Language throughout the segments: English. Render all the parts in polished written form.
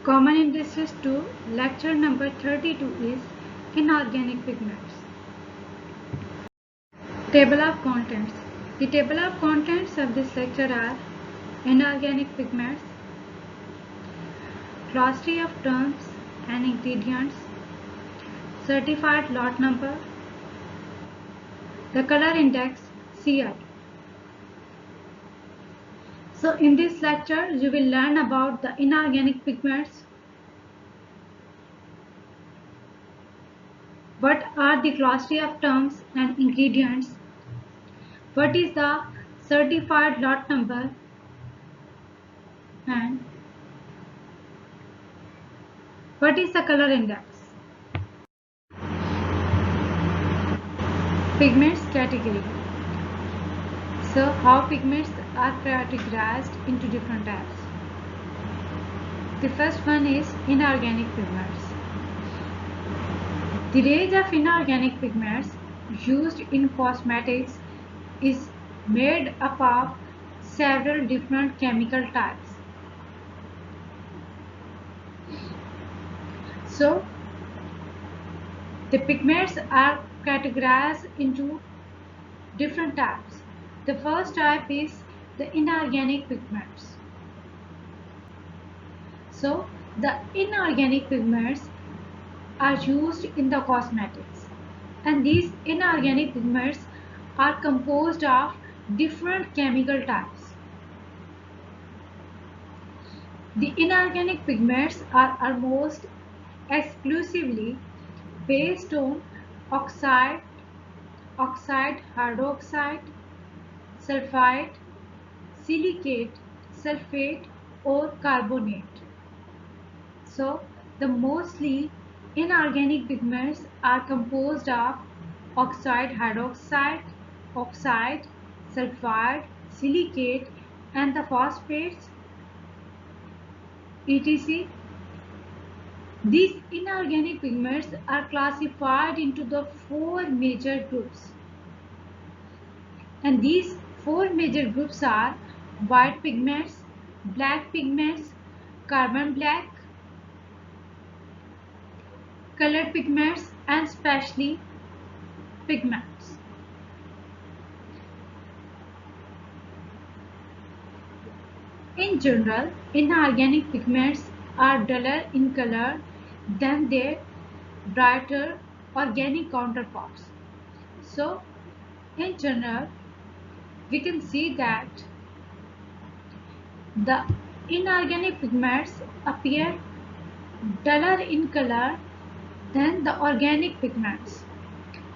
Common indices to lecture number 32 is inorganic pigments. Table of contents. The table of contents of this lecture are inorganic pigments, glossary of terms and ingredients, certified lot number, the color index CI. So in this lecture you will learn about the inorganic pigments. What are the glossary of terms and ingredients? What is the certified lot number? And what is the color index? Pigments category. So how pigments are categorized into different types? The first one is inorganic pigments. The range of inorganic pigments used in cosmetics is made up of several different chemical types. So the pigments are categorized into different types. The first type is the inorganic pigments. So the inorganic pigments are used in the cosmetics, and these inorganic pigments are composed of different chemical types. The inorganic pigments are almost exclusively based on oxide, hydroxide, sulfide, silicate, sulfate or carbonate. So the mostly inorganic pigments are composed of oxide, hydroxide, oxide, sulfide, silicate and the phosphates etc. These inorganic pigments are classified into the four major groups, and these four major groups are white pigments, black pigments, carbon black, colored pigments and specially pigments. In general, inorganic pigments are duller in color than their brighter organic counterparts. So, in general, we can see that the inorganic pigments appear duller in color than the organic pigments.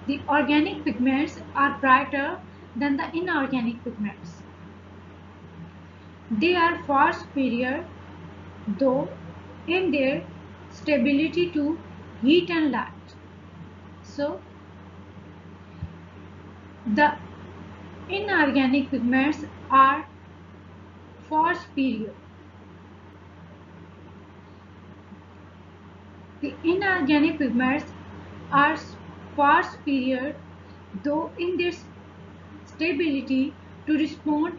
The organic pigments are brighter than the inorganic pigments. They are far superior, though, in their stability to heat and light. So, the inorganic pigments are far superior. The inorganic pigments are far superior, though, in their stability to respond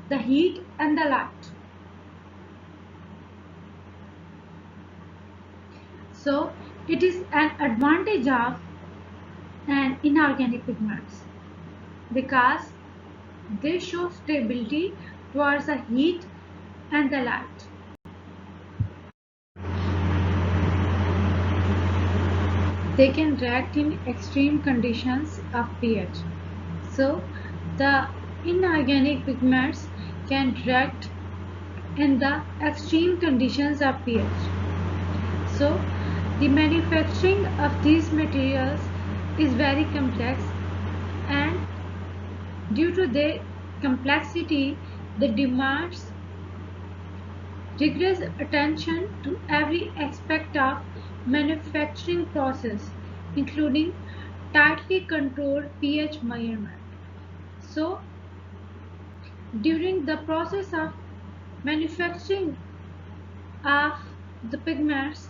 the heat and the light. So it is an advantage of an inorganic pigments because they show stability towards the heat and the light. They can react in extreme conditions of pH. So the inorganic pigments can react in the extreme conditions of pH. So the manufacturing of these materials is very complex, and due to their complexity, they demands rigorous attention to every aspect of manufacturing process, including tightly controlled pH measurement. So, during the process of manufacturing of the pigments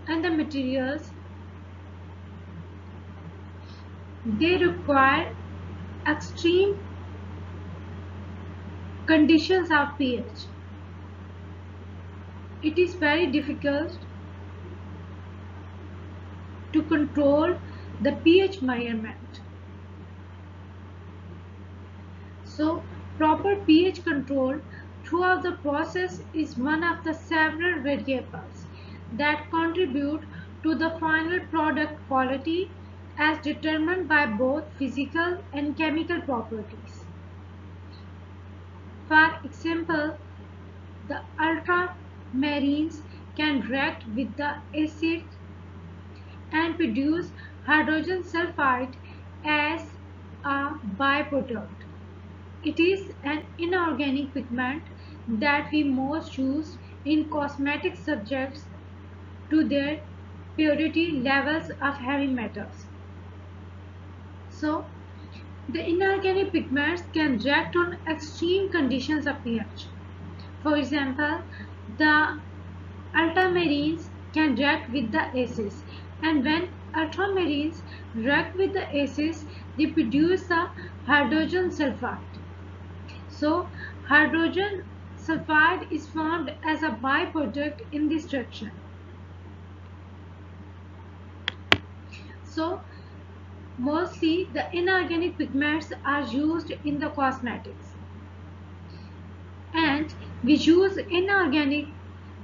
and the materials, they require extreme conditions of pH. it is very difficult to control the pH measurement. So, proper pH control throughout the process is one of the several variables that contribute to the final product quality as determined by both physical and chemical properties. For example, the ultramarines can react with the acid and produce hydrogen sulfide as a byproduct. It is an inorganic pigment that we most use in cosmetic subjects to their purity levels of heavy metals. So, the inorganic pigments can react on extreme conditions of pH. For example, the ultramarines can react with the acids, and when ultramarines react with the acids, they produce the hydrogen sulfide. So, hydrogen sulfide is formed as a byproduct in this reaction. So, mostly the inorganic pigments are used in the cosmetics, and we use inorganic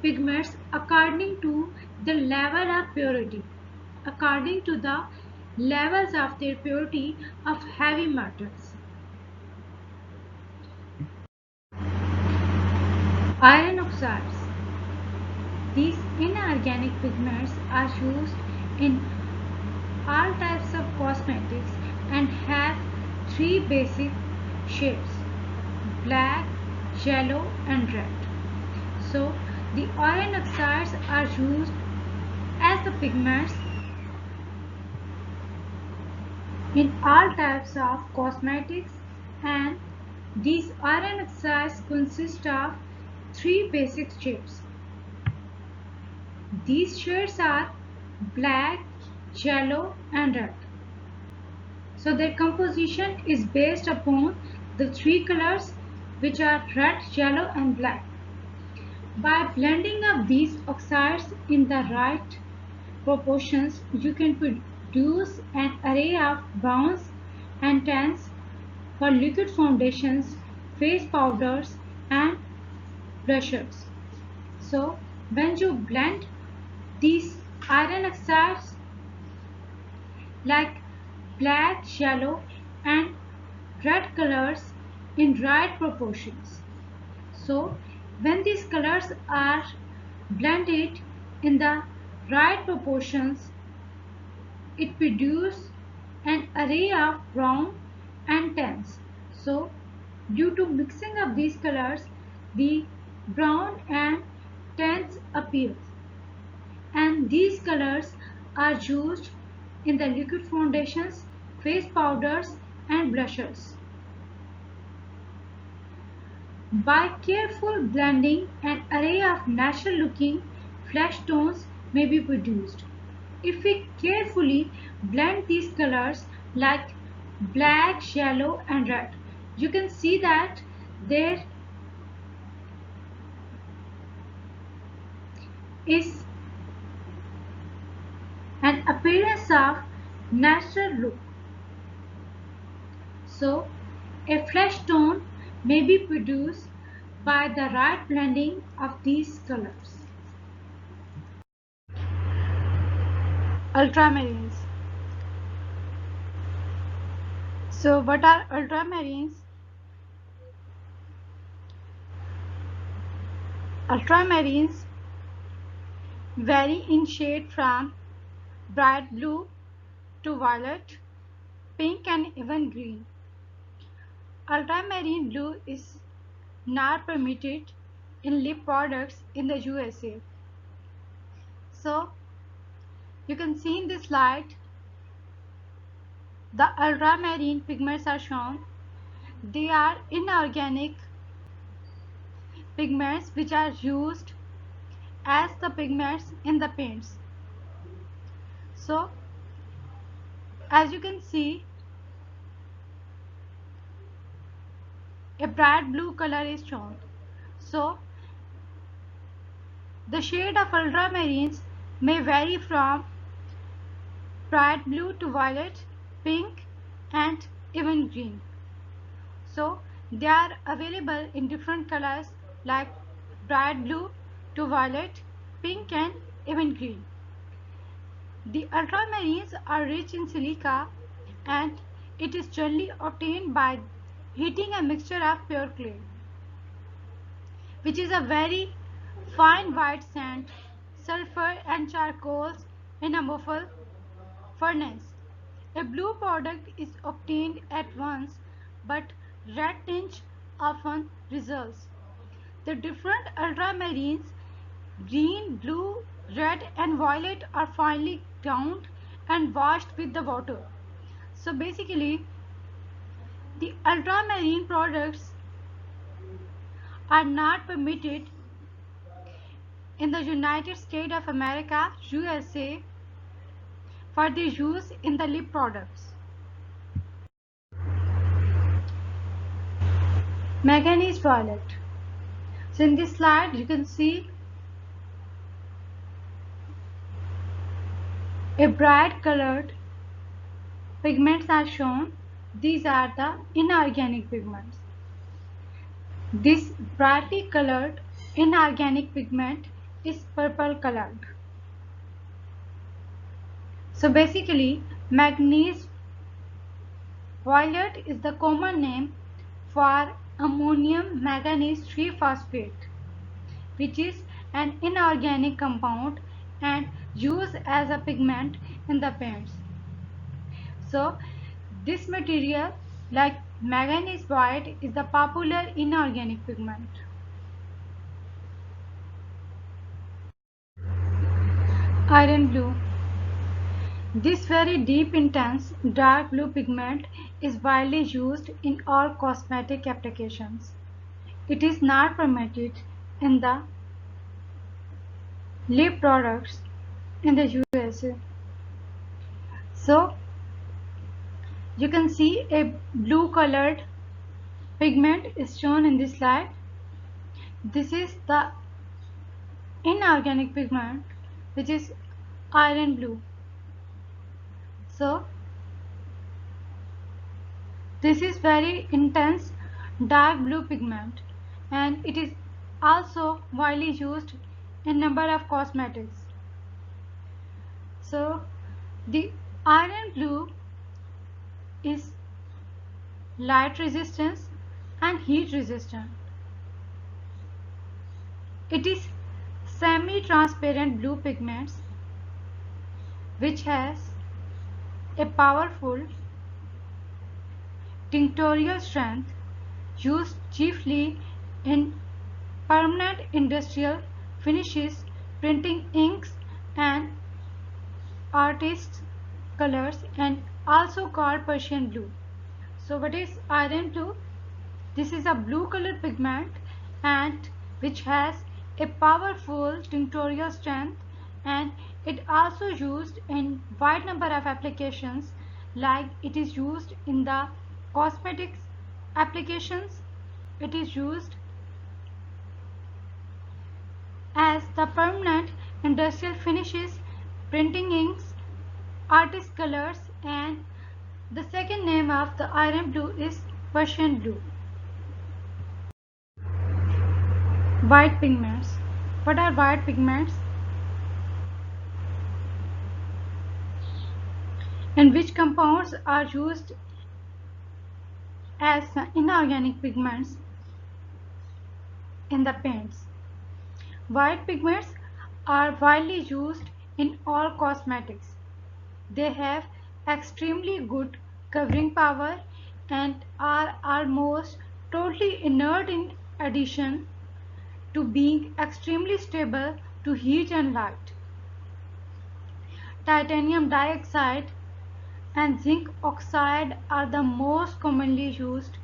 pigments according to the level of purity, according to the levels of their purity of heavy metals. Iron oxides. These inorganic pigments are used in all types of cosmetics and have three basic shades: black, yellow and red. So the iron oxides are used as the pigments in all types of cosmetics, and these iron oxides consist of three basic shades. These shades are black, yellow and red. So their composition is based upon the three colors, which are red, yellow and black. By blending of these oxides in the right proportions, you can produce an array of browns and tans for liquid foundations, face powders and blushes. So when you blend these iron oxides like black, yellow and red colors in right proportions. So when these colors are blended in the right proportions, it produces an array of brown and tans. So due to mixing of these colors, the brown and tans appear, and these colors are used in the liquid foundations, face powders and blushes. By careful blending, an array of natural looking flesh tones may be produced. If we carefully blend these colors like black, yellow and red, you can see that there is an appearance of natural look. So, a flesh tone may be produced by the right blending of these colors. Ultramarines. So, what are ultramarines? Ultramarines vary in shade from bright blue to violet, pink and even green. Ultramarine blue is not permitted in lip products in the USA. So you can see in this slide the ultramarine pigments are shown. They are inorganic pigments which are used as the pigments in the paints. So as you can see, a bright blue color is shown. So The shade of ultramarines may vary from bright blue to violet, pink, and even green. So they are available in different colors like bright blue to violet, pink, and even green. The ultramarines are rich in silica and it is generally obtained by heating a mixture of pure clay, which is a very fine white sand, sulfur, and charcoals in a muffle furnace. A blue product is obtained at once, but red tinge often results. The different ultramarines, green, blue, red, and violet, are finely ground and washed with the water. So basically, the ultramarine products are not permitted in the United States of America, USA, for their use in the lip products. Manganese violet. So in this slide, you can see a bright colored pigments are shown. These are the inorganic pigments. This brightly colored inorganic pigment is purple colored. So basically, manganese violet is the common name for ammonium manganese triphosphate, which is an inorganic compound and used as a pigment in the paints. So this material, like manganese white, is the popular inorganic pigment. Iron blue. This very deep, intense, dark blue pigment is widely used in all cosmetic applications. It is not permitted in the lip products in the USA. So you can see a blue colored pigment is shown in this slide. This is the inorganic pigment, which is iron blue. So this is very intense dark blue pigment and it is also widely used in number of cosmetics. So the iron blue is light resistance and heat resistant. It is semi-transparent blue pigments which has a powerful tinctorial strength used chiefly in permanent industrial finishes, printing inks and artists colors, and also called Persian blue. So what is iron blue? This is a blue colored pigment and which has a powerful tinctorial strength, and it also used in wide number of applications, like it is used in the cosmetics applications. It is used as the permanent industrial finishes, printing inks, artist colors, and the second name of the iron blue is Persian blue. White pigments. What are white pigments? And which compounds are used as inorganic pigments in the paints? White pigments are widely used in all cosmetics. They have extremely good covering power and are almost totally inert in addition to being extremely stable to heat and light. Titanium dioxide and zinc oxide are the most commonly used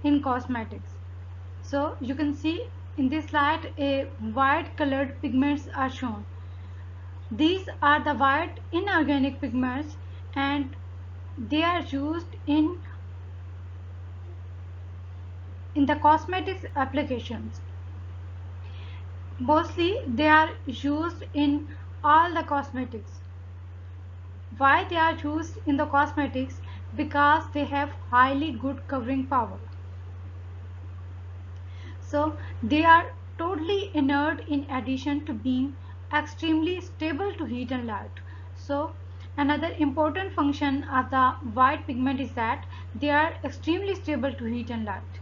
in cosmetics. So you can see in this slide a white colored pigments are shown. These are the white inorganic pigments and they are used in the cosmetics applications. Mostly they are used in all the cosmetics. Why they are used in the cosmetics? Because they have highly good covering power. So they are totally inert in addition to being extremely stable to heat and light. So another important function of the white pigment is that they are extremely stable to heat and light.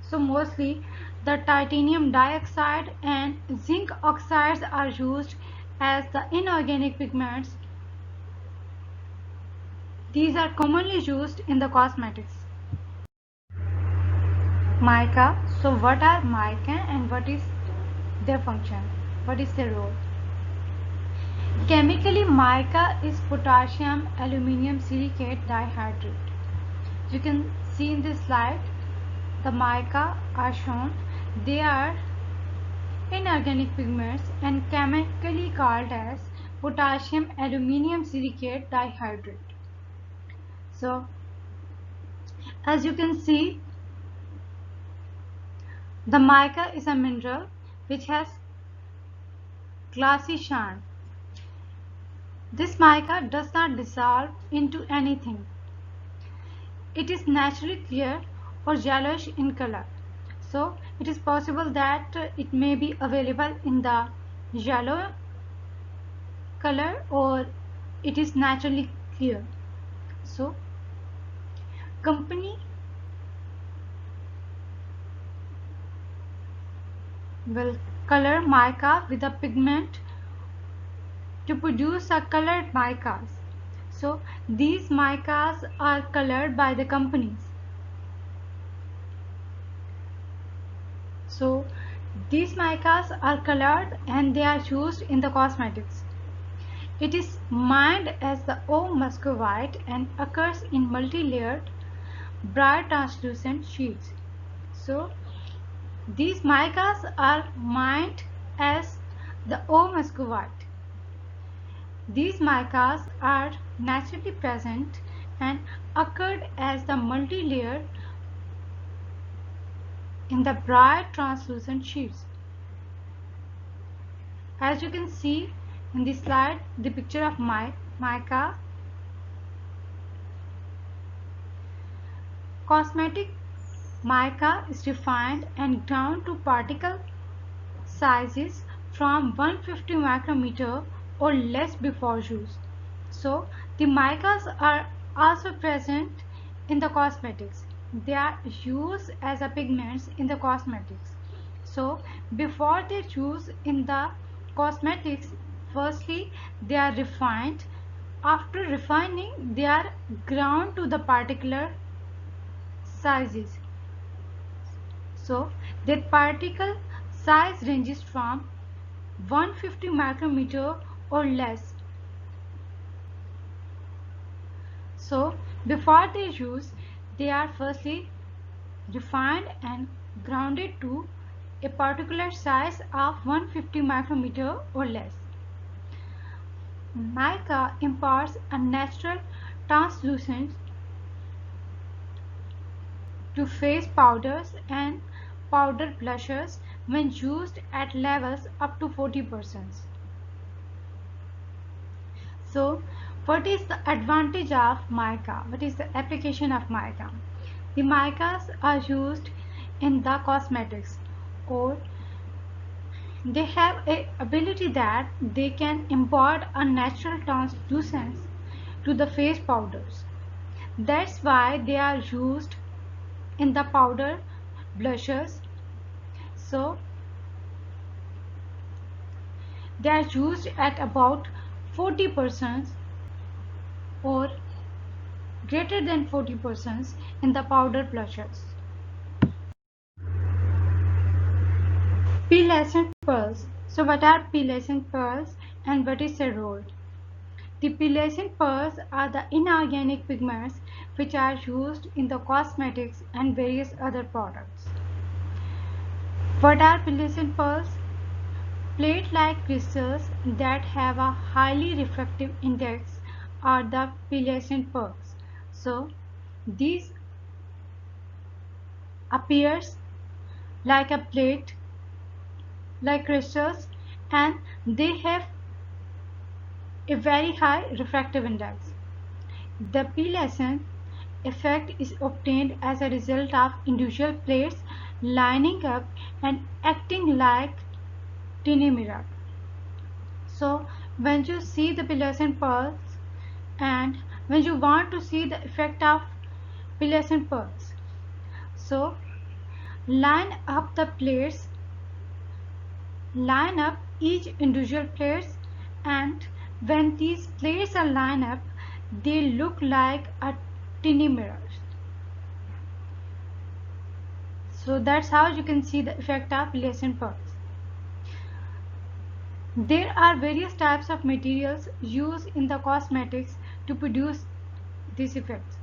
So mostly the titanium dioxide and zinc oxides are used as the inorganic pigments. These are commonly used in the cosmetics. Mica. So what are mica and what is their function? What is their role? Chemically, mica is potassium aluminium silicate dihydrate. You can see in this slide the mica are shown. They are inorganic pigments and chemically called as potassium aluminium silicate dihydrate. So as you can see, the mica is a mineral which has glassy shine. This mica does not dissolve into anything. It is naturally clear or yellowish in color. So it is possible that it may be available in the yellow color or it is naturally clear. So company will color mica with a pigment to produce a colored micas. So these micas are colored by the companies. So these micas are colored and they are used in the cosmetics. It is mined as the O muscovite and occurs in multi-layered, bright translucent sheets. So these micas are mined as the O muscovite. These micas are naturally present and occurred as the multi-layer in the bright translucent sheets. As you can see in this slide, the picture of mica. Cosmetic mica is refined and ground to particle sizes from 150 micrometer or less before use. So the micas are also present in the cosmetics. They are used as a pigments in the cosmetics. So before they use in the cosmetics, firstly they are refined. After refining, they are ground to the particular sizes. So that particle size ranges from 150 micrometer or less. So before they use, they are firstly refined and grounded to a particular size of 150 micrometer or less. Mica imparts a natural translucence to face powders and powder blushes when used at levels up to 40%. So what is the advantage of mica? What is the application of mica? The micas are used in the cosmetics, or they have a ability that they can impart a natural translucence to the face powders. That's why they are used in the powder blushes. So they are used at about 40% or greater than 40% in the powder blushes. Pearlescent pearls. So what are pearlescent pearls and what is their role? The pearlescent pearls are the inorganic pigments which are used in the cosmetics and various other products. What are pearlescent pearls? Plate-like crystals that have a highly refractive index are the pearlescent pearls. So these appears like a plate like crystals, and they have a very high refractive index. The pearlescent effect is obtained as a result of individual plates lining up and acting like tiny mirror. So when you see the pearlescent pearls and when you want to see the effect of pearlescent pearls, so line up the plates, line up each individual plates, and when these plates are lined up, they look like a tiny mirrors. So that's how you can see the effect of pearlescent pearls. There are various types of materials used in the cosmetics to produce these effects.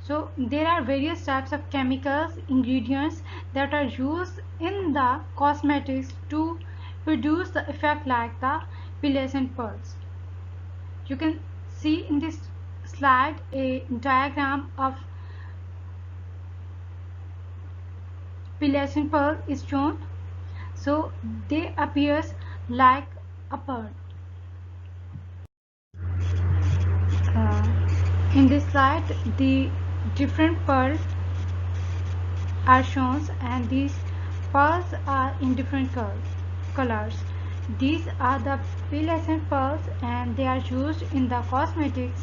So there are various types of chemicals, ingredients that are used in the cosmetics to produce the effect like the pearlescent pearls. You can see in this slide a diagram of pearlescent pearl is shown. So they appears like a pearl. In this slide, the different pearls are shown, and these pearls are in different colors. These are the pearlescent pearls, and they are used in the cosmetics,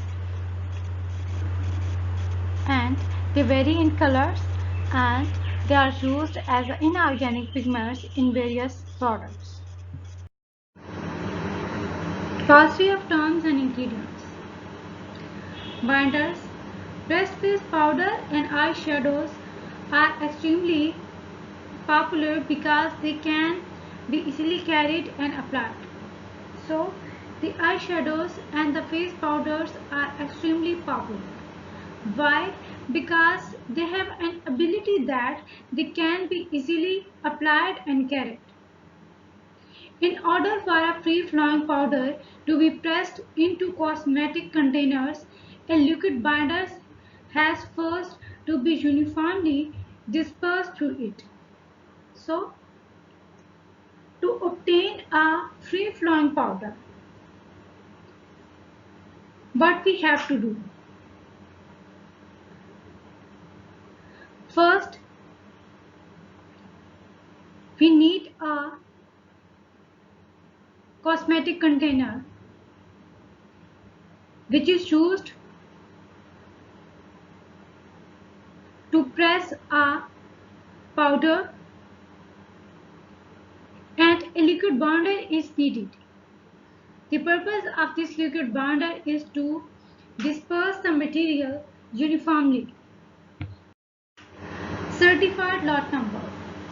and they vary in colors, and they are used as inorganic pigments in various products. Glossary of terms and ingredients. Binders, pressed face powder and eyeshadows are extremely popular because they can be easily carried and applied. So, the eyeshadows and the face powders are extremely popular. Why? Because they have an ability that they can be easily applied and carried. In order for a free-flowing powder to be pressed into cosmetic containers, a liquid binder has first to be uniformly dispersed through it. So, to obtain a free-flowing powder, what we have to do? First, we need a cosmetic container which is used to press a powder, and a liquid binder is needed. The purpose of this liquid binder is to disperse the material uniformly. Certified lot number.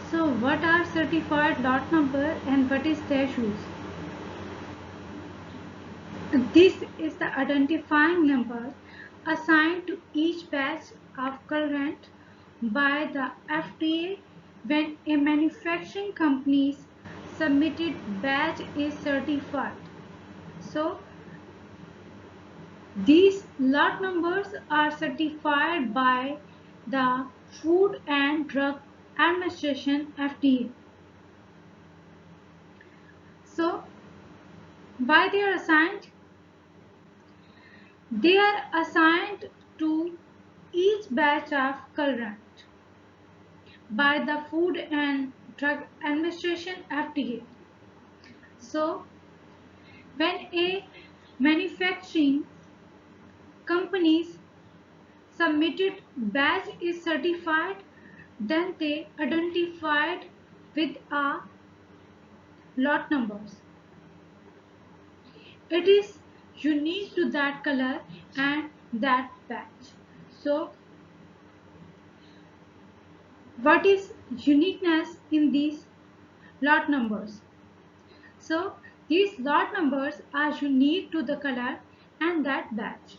So what are certified lot number and what is their use? This is the identifying number assigned to each batch of colorant by the FDA when a manufacturing company's submitted batch is certified. So these lot numbers are certified by the Food and Drug Administration FDA. So why they are assigned? They are assigned to each batch of colorant by the Food and Drug Administration FDA. So when a manufacturing company's submitted batch is certified, then they identified with a lot numbers. It is unique to that color and that batch. So what is uniqueness in these lot numbers? So these lot numbers are unique to the color and that batch.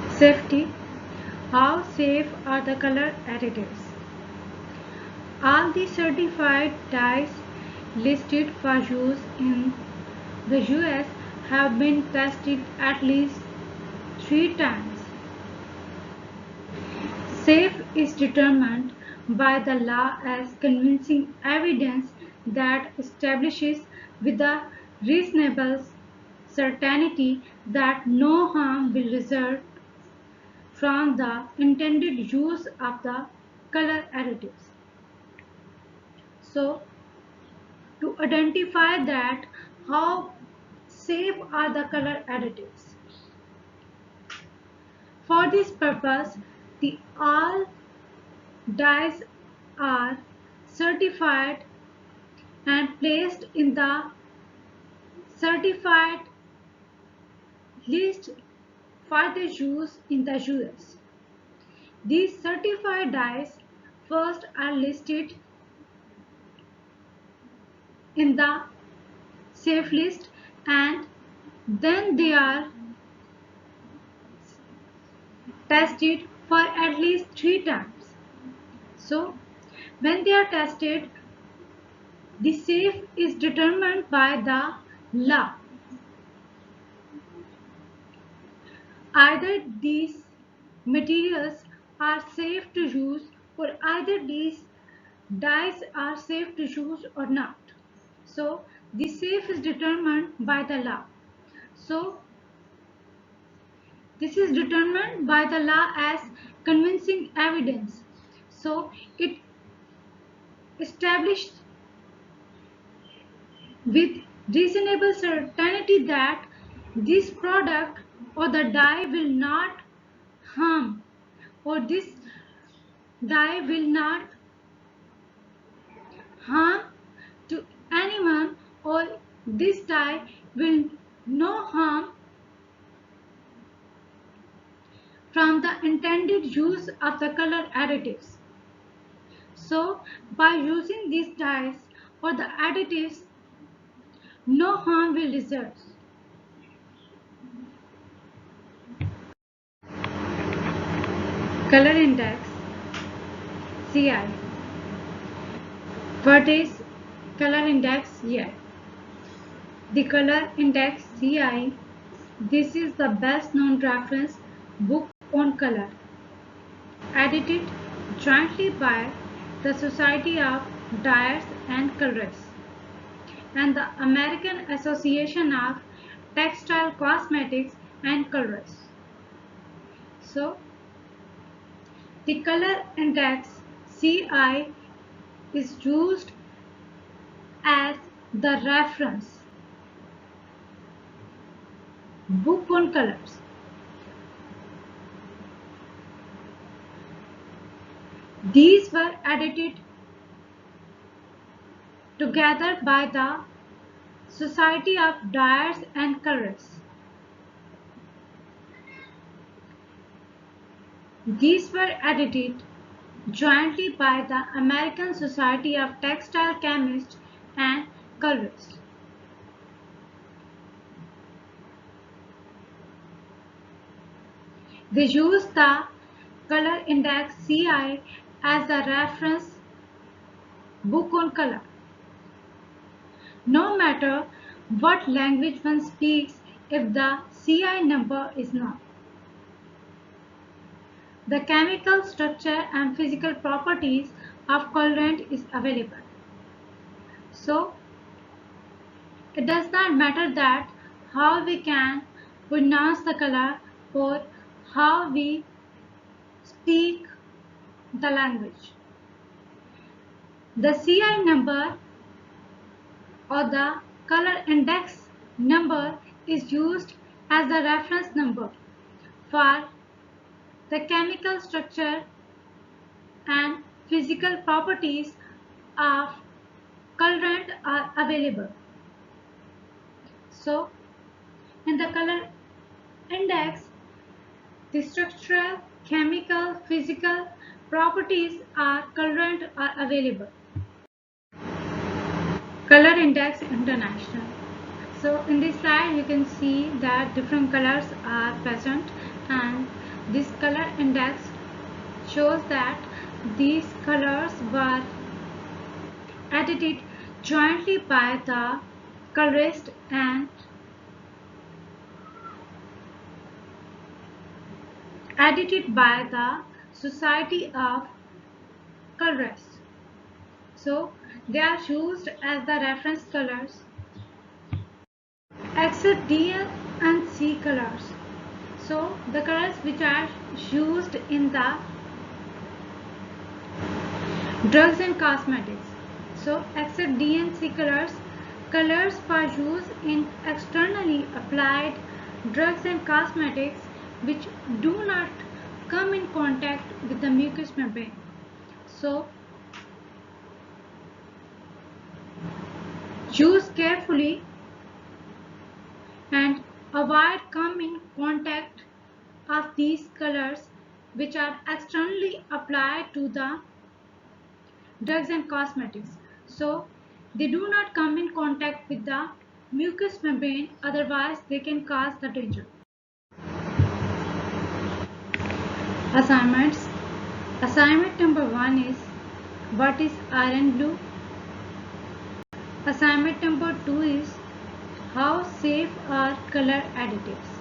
Safety. How safe are the color additives? All the certified dyes listed for use in the US have been tested at least 3 times. Safe is determined by the law as convincing evidence that establishes with a reasonable certainty that no harm will result from the intended use of the color additives. So, to identify that how safe are the color additives. For this purpose, the all dyes are certified and placed in the certified list for the use in the US. These certified dyes first are listed in the safe list and then they are tested for at least 3 times. So, when they are tested, the safe is determined by the law. Either these materials are safe to use or either these dyes are safe to use or not. So, the safe is determined by the law. So, this is determined by the law as convincing evidence. So, it established with reasonable certainty that this product or the dye will not harm or this dye will not harm to anyone or this dye will no harm from the intended use of the color additives. So by using these dyes or the additives, no harm will result. Color index CI. What is color index CI? The color index CI, this is the best known reference book on color, edited jointly by the Society of Dyers and Colorists and the American Association of Textile Cosmetics and Colorists. So, the color index CI is used as the reference book on colors. These were edited together by the Society of Dyers and Colorists. These were edited jointly by the American Society of Textile Chemists and Colorists. They use the color index CI as a reference book on color. No matter what language one speaks, if the CI number is known, the chemical structure and physical properties of colorant is available. So, it does not matter that how we can pronounce the color or how we speak the language. The CI number or the color index number is used as the reference number for the chemical structure and physical properties of colorant are available. So, in the color index, the structural, chemical, physical properties of colorant are available. Color Index International. So in this slide you can see that different colors are present and this color index shows that these colors were edited jointly by the colorist and edited by the Society of colorist. So they are used as the reference colors except D and C colors. So the colors which are used in the drugs and cosmetics. So except D and C colors, colors for use in externally applied drugs and cosmetics which do not come in contact with the mucous membrane. So use carefully and avoid come in contact of these colors which are externally applied to the drugs and cosmetics. So they do not come in contact with the mucous membrane, otherwise they can cause the danger. Assignments. Assignment number 1 is what is iron blue? Assignment number 2 is how safe are color additives?